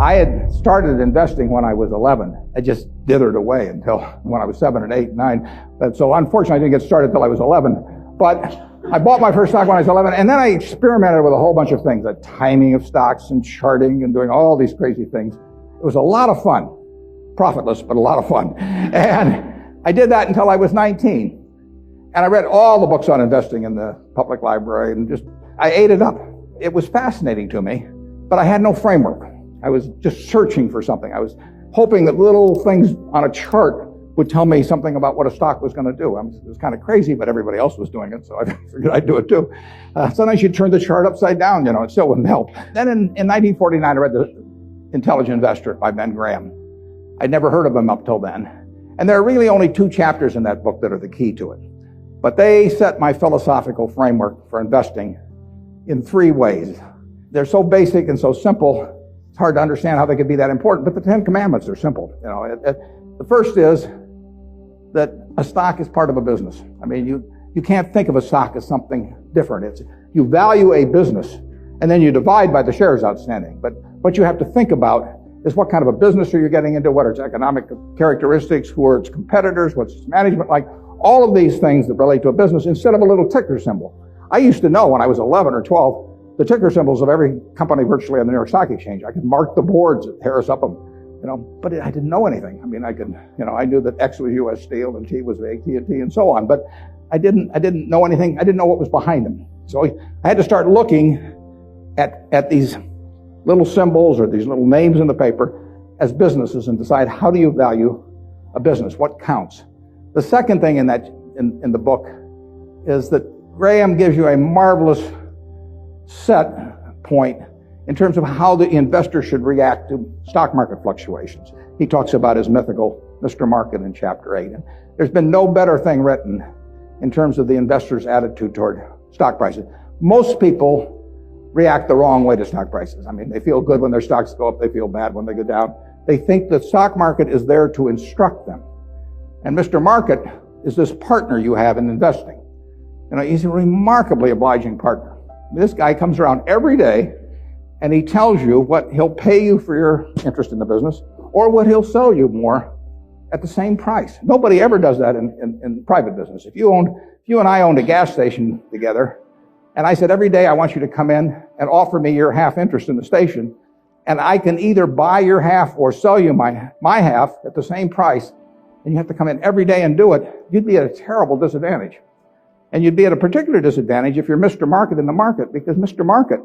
I had started investing when I was 11. I just dithered away until when I was 7 and 8 and 9. But so unfortunately, I didn't get started until I was 11. But I bought my first stock when I was 11, and then I experimented with a whole bunch of things, the timing of stocks and charting and doing all these crazy things. It was a lot of fun. Profitless, but a lot of fun. And I did that until I was 19. And I read all the books on investing in the public library and I ate it up. It was fascinating to me, but I had no framework. I was just searching for something. I was hoping that little things on a chart would tell me something about what a stock was going to do. It was kind of crazy, but everybody else was doing it, so I figured I'd do it too. Sometimes you'd turn the chart upside down, it still wouldn't help. Then in 1949, I read The Intelligent Investor by Ben Graham. I'd never heard of him up till then. And there are really only 2 chapters in that book that are the key to it. But they set my philosophical framework for investing in 3 ways. They're so basic and so simple, it's hard to understand how they could be that important, but the 10 Commandments are simple. The first is that a stock is part of a business. I mean, you can't think of a stock as something different. You value a business, and then you divide by the shares outstanding. But what you have to think about is what kind of a business are you getting into, what are its economic characteristics, who are its competitors, what's its management like, all of these things that relate to a business instead of a little ticker symbol. I used to know when I was 11 or 12 the ticker symbols of every company virtually on the New York Stock Exchange. I could mark the boards at Harris Upham, but I didn't know anything. I mean, I knew that X was U.S. Steel and T was AT&T and so on, but I didn't know anything. I didn't know what was behind them. So I had to start looking at these little symbols or these little names in the paper as businesses and decide, how do you value a business? What counts? The second thing in the book is that Graham gives you a marvelous set point in terms of how the investor should react to stock market fluctuations. He talks about his mythical Mr. Market in chapter 8. And there's been no better thing written in terms of the investor's attitude toward stock prices. Most people react the wrong way to stock prices. I mean, they feel good when their stocks go up, they feel bad when they go down. They think the stock market is there to instruct them. And Mr. Market is this partner you have in investing. He's a remarkably obliging partner. This guy comes around every day and he tells you what he'll pay you for your interest in the business or what he'll sell you more at the same price. Nobody ever does that in private business. If you and I owned a gas station together, and I said, every day I want you to come in and offer me your half interest in the station, and I can either buy your half or sell you my half at the same price, and you have to come in every day and do it, you'd be at a terrible disadvantage. And you'd be at a particular disadvantage if you're Mr. Market in the market, because Mr. Market,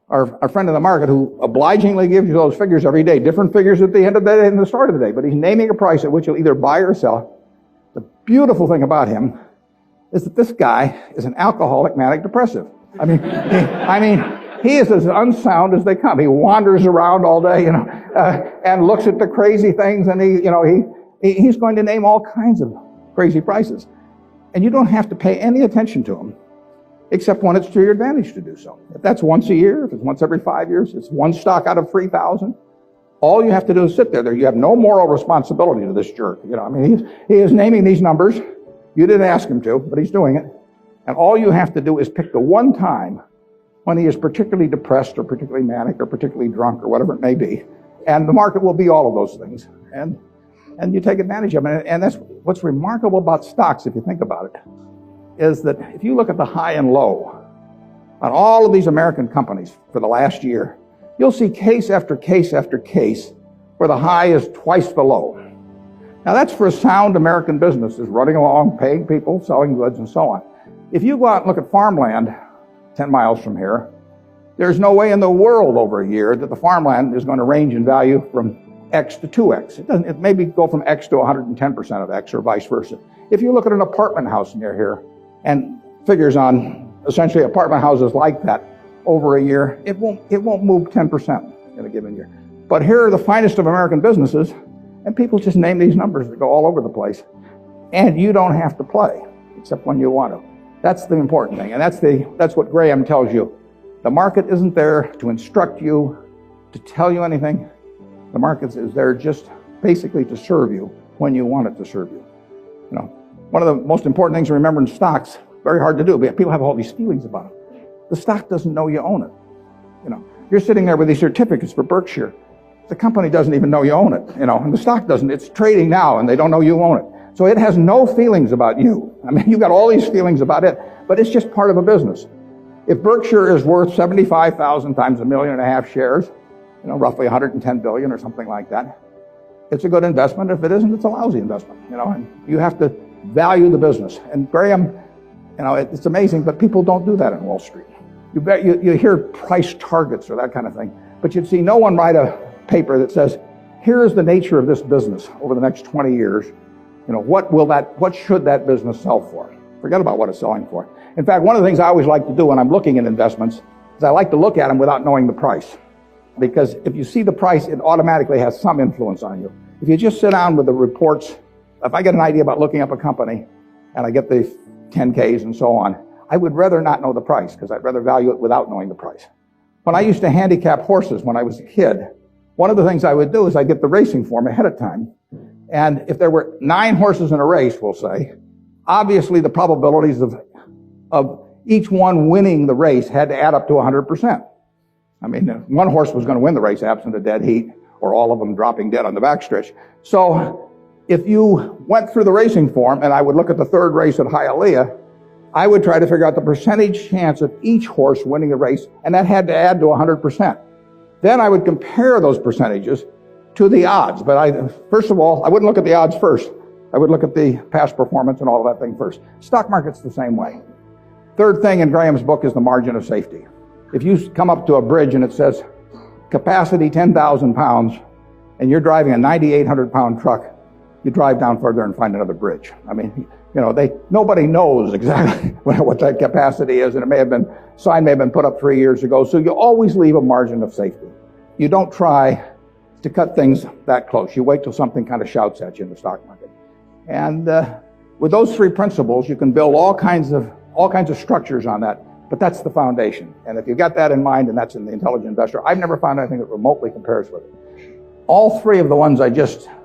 our friend in the market who obligingly gives you those figures every day, different figures at the end of the day and the start of the day, but he's naming a price at which you'll either buy or sell. The beautiful thing about him is that this guy is an alcoholic manic depressive. I mean, he is as unsound as they come. He wanders around all day, and looks at the crazy things, and he's going to name all kinds of crazy prices. And you don't have to pay any attention to him, except when it's to your advantage to do so. If that's once a year, if it's once every 5 years, it's one stock out of 3,000. All you have to do is sit there. You have no moral responsibility to this jerk. He is naming these numbers. You didn't ask him to, but he's doing it. And all you have to do is pick the one time when he is particularly depressed or particularly manic or particularly drunk or whatever it may be. And the market will be all of those things. And you take advantage of it. And that's what's remarkable about stocks, if you think about it, is that if you look at the high and low on all of these American companies for the last year, you'll see case after case after case where the high is twice the low. Now that's for a sound American business, is running along, paying people, selling goods, and so on. If you go out and look at farmland 10 miles from here, there's no way in the world over a year that the farmland is going to range in value from X to 2X. It maybe go from X to 110% of X or vice versa. If you look at an apartment house near here and figures on essentially apartment houses like that over a year, it won't move 10% in a given year. But here are the finest of American businesses, and people just name these numbers that go all over the place. And you don't have to play, except when you want to. That's the important thing, and that's what Graham tells you. The market isn't there to instruct you, to tell you anything. The market is there just basically to serve you when you want it to serve you. One of the most important things to remember in stocks, very hard to do, but people have all these feelings about it. The stock doesn't know you own it. You're sitting there with these certificates for Berkshire. the company doesn't even know you own it, and the stock doesn't. It's trading now, and they don't know you own it. So it has no feelings about you. I mean, you've got all these feelings about it, but it's just part of a business. If Berkshire is worth 75,000 times 1.5 million shares, roughly 110 billion or something like that, it's a good investment. If it isn't, it's a lousy investment, and you have to value the business. And Graham, it's amazing, but people don't do that in Wall Street. You hear price targets or that kind of thing, but you'd see no one write a paper that says, here is the nature of this business over the next 20 years. What should that business sell for? Forget about what it's selling for. In fact, one of the things I always like to do when I'm looking at investments is I like to look at them without knowing the price. Because if you see the price, it automatically has some influence on you. If you just sit down with the reports, if I get an idea about looking up a company and I get the 10Ks and so on, I would rather not know the price because I'd rather value it without knowing the price. When I used to handicap horses when I was a kid, one of the things I would do is I'd get the racing form ahead of time. And if there were 9 horses in a race, we'll say, obviously the probabilities of each one winning the race had to add up to 100%. I mean, one horse was going to win the race absent a dead heat or all of them dropping dead on the backstretch. So if you went through the racing form and I would look at the third race at Hialeah, I would try to figure out the percentage chance of each horse winning the race, and that had to add to 100%. Then I would compare those percentages to the odds. But first of all, I wouldn't look at the odds first. I would look at the past performance and all of that thing first. Stock market's the same way. Third thing in Graham's book is the margin of safety. If you come up to a bridge and it says capacity 10,000 pounds and you're driving a 9,800 pound truck, you drive down further and find another bridge. I mean, nobody knows exactly what that capacity is, and sign may have been put up 3 years ago. So you always leave a margin of safety. You don't try to cut things that close. You wait till something kind of shouts at you in the stock market. And with those 3 principles, you can build all kinds of structures on that. But that's the foundation. And if you've got that in mind, and that's in the intelligent investor, I've never found anything that remotely compares with it. All 3 of the ones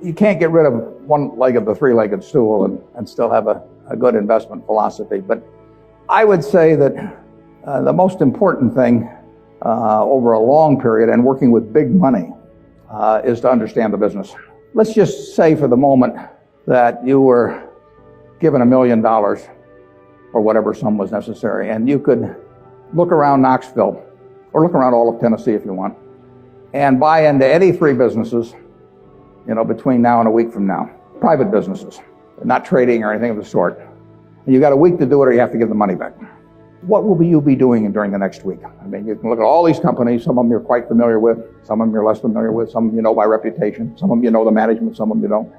you can't get rid of one leg of the 3-legged stool and still have a good investment philosophy. But I would say that the most important thing over a long period and working with big money is to understand the business. Let's just say for the moment that you were given $1 million or whatever sum was necessary, and you could look around Knoxville or look around all of Tennessee if you want and buy into any 3 businesses, between now and a week from now. Private businesses, not trading or anything of the sort. And you've got a week to do it or you have to give the money back. What will you be doing during the next week? I mean, you can look at all these companies. Some of them you're quite familiar with. Some of them you're less familiar with. Some of them you know by reputation. Some of them you know the management. Some of them you don't.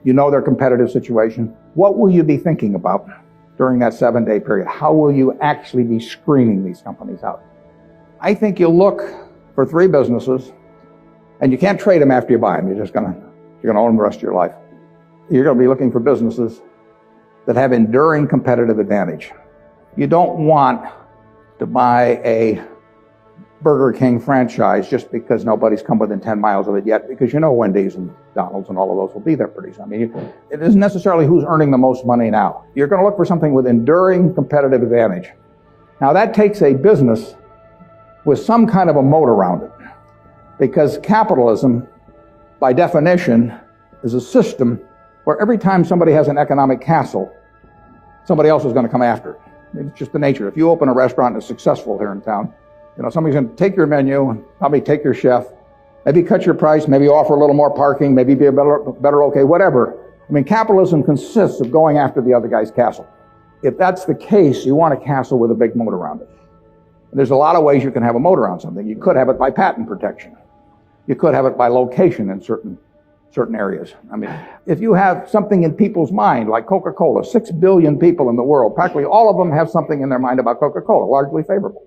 You know their competitive situation. What will you be thinking about during that 7-day period? How will you actually be screening these companies out? I think you'll look for 3 businesses, and you can't trade them after you buy them. You're going to own them the rest of your life. You're going to be looking for businesses that have enduring competitive advantage. You don't want to buy a Burger King franchise just because nobody's come within 10 miles of it yet, because Wendy's and McDonald's and all of those will be there pretty soon. I mean, it isn't necessarily who's earning the most money now. You're going to look for something with enduring competitive advantage. Now that takes a business with some kind of a moat around it, because capitalism, by definition, is a system where every time somebody has an economic castle, somebody else is going to come after it. It's just the nature. If you open a restaurant and it's successful here in town, somebody's going to take your menu, and probably take your chef, maybe cut your price, maybe offer a little more parking, maybe be a better okay, whatever. I mean, capitalism consists of going after the other guy's castle. If that's the case, you want a castle with a big moat around it. And there's a lot of ways you can have a moat around something. You could have it by patent protection. You could have it by location in certain areas. I mean, if you have something in people's mind, like Coca-Cola, 6 billion people in the world, practically all of them have something in their mind about Coca-Cola, largely favorable.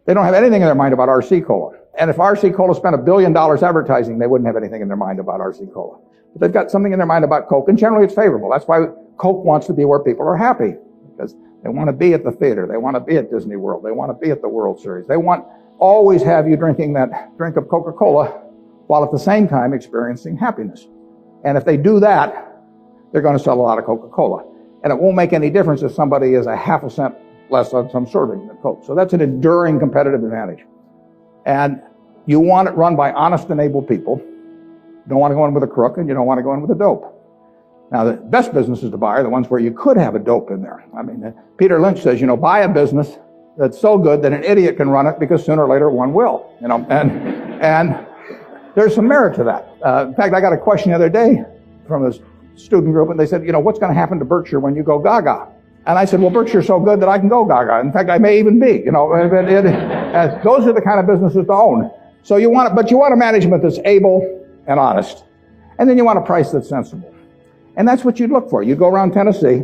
They don't have anything in their mind about RC Cola. And if RC Cola spent $1 billion advertising, they wouldn't have anything in their mind about RC Cola. But they've got something in their mind about Coke, and generally it's favorable. That's why Coke wants to be where people are happy, because they want to be at the theater. They want to be at Disney World. They want to be at the World Series. They want always have you drinking that drink of Coca-Cola while at the same time experiencing happiness. And if they do that, they're going to sell a lot of Coca-Cola. And it won't make any difference if somebody is a half a cent less on some serving than Coke. So that's an enduring competitive advantage. And you want it run by honest and able people. You don't want to go in with a crook, and you don't want to go in with a dope. Now, the best businesses to buy are the ones where you could have a dope in there. I mean, Peter Lynch says, buy a business that's so good that an idiot can run it because sooner or later one will. And there's some merit to that. In fact, I got a question the other day from a student group, and they said, what's going to happen to Berkshire when you go gaga? And I said, well, Berkshire's so good that I can go gaga. In fact, I may even be. Those are the kind of businesses to own. So you want a management that's able and honest, and then you want a price that's sensible. And that's what you'd look for. You go around Tennessee,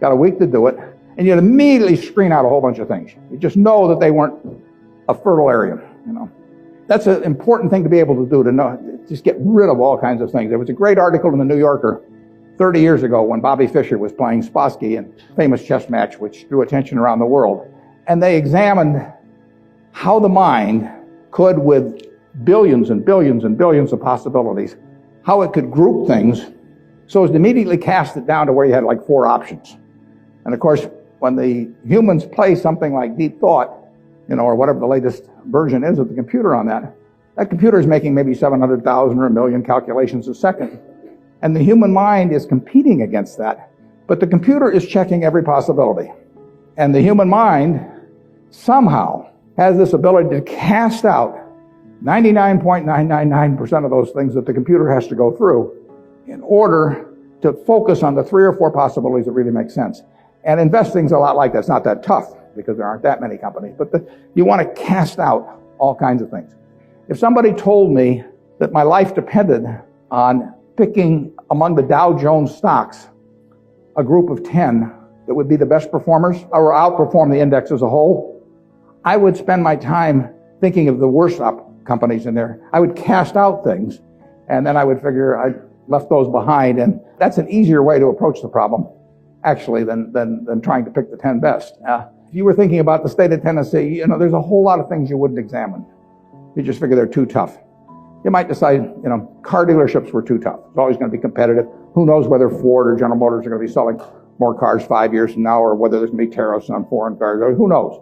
got a week to do it, and you'd immediately screen out a whole bunch of things. You just know that they weren't a fertile area. That's an important thing to be able to do, to know, just get rid of all kinds of things. There was a great article in the New Yorker 30 years ago when Bobby Fischer was playing Spassky in a famous chess match which drew attention around the world. And they examined how the mind could, with billions and billions and billions of possibilities, how it could group things so as to immediately cast it down to where you had like 4 options. And of course, when the humans play something like deep thought, or whatever the latest version is of the computer on that computer is making maybe 700,000 or a million calculations a second. And the human mind is competing against that. But the computer is checking every possibility. And the human mind somehow has this ability to cast out 99.999% of those things that the computer has to go through in order to focus on the 3 or 4 possibilities that really make sense. And investing's a lot like that. It's not that tough because there aren't that many companies. But you want to cast out all kinds of things. If somebody told me that my life depended on picking among the Dow Jones stocks a group of 10 that would be the best performers or outperform the index as a whole, I would spend my time thinking of the worst companies in there. I would cast out things, and then I would figure I left those behind, and that's an easier way to approach the problem, actually, than trying to pick the 10 best. If you were thinking about the state of Tennessee, there's a whole lot of things you wouldn't examine. You just figure they're too tough. You might decide, car dealerships were too tough. It's always going to be competitive. Who knows whether Ford or General Motors are going to be selling more cars 5 years from now, or whether there's going to be tariffs on foreign cars, or who knows.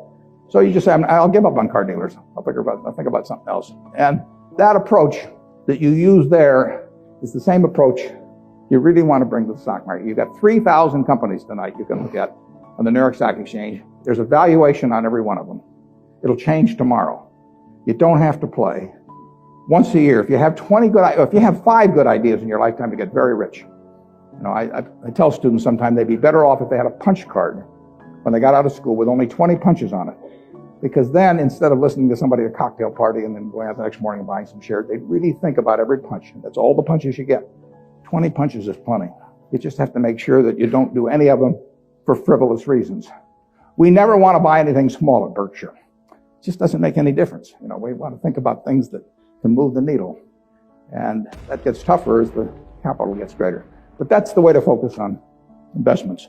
So you just say, I'll give up on car dealers. I'll think about something else. And that approach that you use there is the same approach you really want to bring to the stock market. You've got 3,000 companies tonight you can look at on the New York Stock Exchange. There's a valuation on every one of them. It'll change tomorrow. You don't have to play. Once a year, if you have 5 good ideas in your lifetime, you get very rich. I tell students sometimes they'd be better off if they had a punch card when they got out of school with only 20 punches on it. Because then, instead of listening to somebody at a cocktail party and then going out the next morning and buying some shares, they'd really think about every punch. That's all the punches you get. 20 punches is plenty. You just have to make sure that you don't do any of them for frivolous reasons. We never want to buy anything small at Berkshire. It just doesn't make any difference. We want to think about things that can move the needle. And that gets tougher as the capital gets greater. But that's the way to focus on investments.